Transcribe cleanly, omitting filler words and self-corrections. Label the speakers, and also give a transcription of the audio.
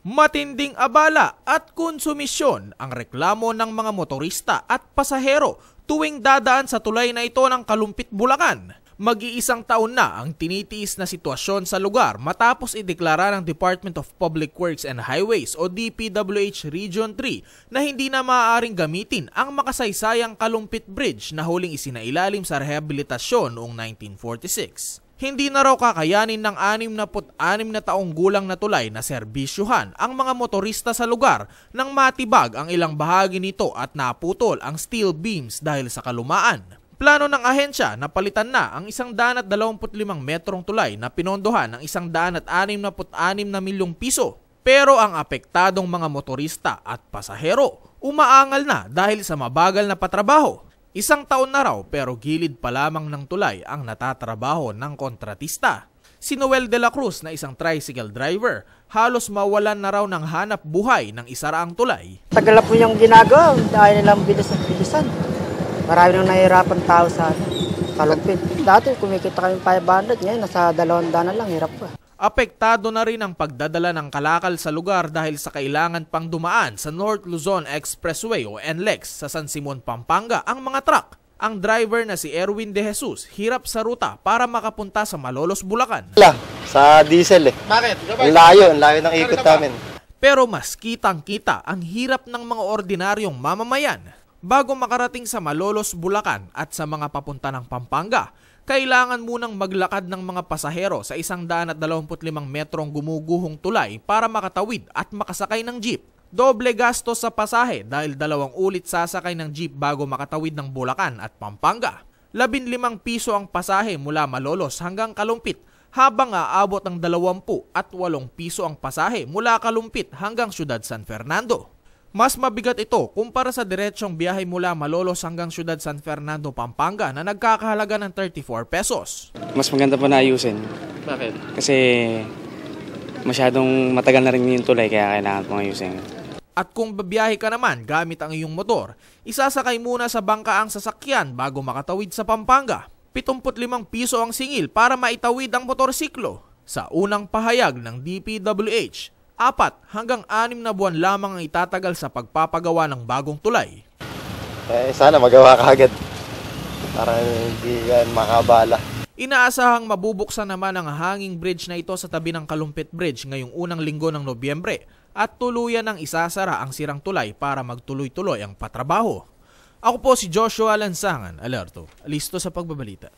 Speaker 1: Matinding abala at konsumisyon ang reklamo ng mga motorista at pasahero tuwing dadaan sa tulay na ito ng Kalumpit, Bulacan. Mag-iisang taon na ang tinitiis na sitwasyon sa lugar matapos ideklara ng Department of Public Works and Highways o DPWH Region 3 na hindi na maaaring gamitin ang makasaysayang Kalumpit Bridge na huling isinailalim sa rehabilitasyon noong 1946. Hindi na raw kakayanin ng 66 na taong gulang na tulay na serbisyuhan ang mga motorista sa lugar nang matibag ang ilang bahagi nito at naputol ang steel beams dahil sa kalumaan. Plano ng ahensya na palitan na ang 125 metrong tulay na pinondohan ng 166 na milyong piso. Pero ang apektadong mga motorista at pasahero umaangal na dahil sa mabagal na patrabaho. Isang taon na raw pero gilid pa lamang ng tulay ang natatrabaho ng kontratista. Si Noel de la Cruz na isang tricycle driver, halos mawalan na raw ng hanap buhay ng isaraang tulay.
Speaker 2: Tagal po yung ginagawa dahil nilang bilisan. Marami nang nahihirapan tao sa Kalumpit. Dati kumikita kami 500, ngayon nasa 200 na lang, hirap pa.
Speaker 1: Apektado na rin ang pagdadala ng kalakal sa lugar dahil sa kailangan pang dumaan sa North Luzon Expressway o NLEX sa San Simon, Pampanga ang mga truck. Ang driver na si Erwin De Jesus hirap sa ruta para makapunta sa Malolos, Bulacan.
Speaker 3: Sa diesel eh.
Speaker 1: Bakit?
Speaker 3: Ang layo ng ikot namin.
Speaker 1: Pero mas kitang-kita ang hirap ng mga ordinaryong mamamayan. Bago makarating sa Malolos, Bulacan at sa mga papunta ng Pampanga, kailangan munang maglakad ng mga pasahero sa 125 metrong gumuguhong tulay para makatawid at makasakay ng jeep. Doble gastos sa pasahe dahil 2 ulit sasakay ng jeep bago makatawid ng Bulacan at Pampanga. 15 piso ang pasahe mula Malolos hanggang Kalumpit, habang aabot ng 20 at 8 piso ang pasahe mula Kalumpit hanggang Siyudad San Fernando. Mas mabigat ito kumpara sa diretsong biyahe mula Malolos hanggang Siyudad San Fernando, Pampanga na nagkakahalaga ng 34 pesos.
Speaker 4: Mas maganda pa na ayusin.
Speaker 1: Bakit?
Speaker 4: Kasi masyadong matagal na rin yung tulay kaya kailangan pang ayusin.
Speaker 1: At kung babiyahe ka naman gamit ang iyong motor, isasakay muna sa bangka ang sasakyan bago makatawid sa Pampanga. 75 piso ang singil para maitawid ang motorsiklo. Sa unang pahayag ng DPWH, 4 hanggang 6 na buwan lamang ang itatagal sa pagpapagawa ng bagong tulay.
Speaker 3: Sana magawa kaagad para hindi yan makabala.
Speaker 1: Inaasahang mabubuksan naman ang hanging bridge na ito sa tabi ng Kalumpit Bridge ngayong unang linggo ng Nobyembre at tuluyan ng isasara ang sirang tulay para magtuloy-tuloy ang patrabaho. Ako po si Joshua Lansangan, alerto, listo sa pagbabalita.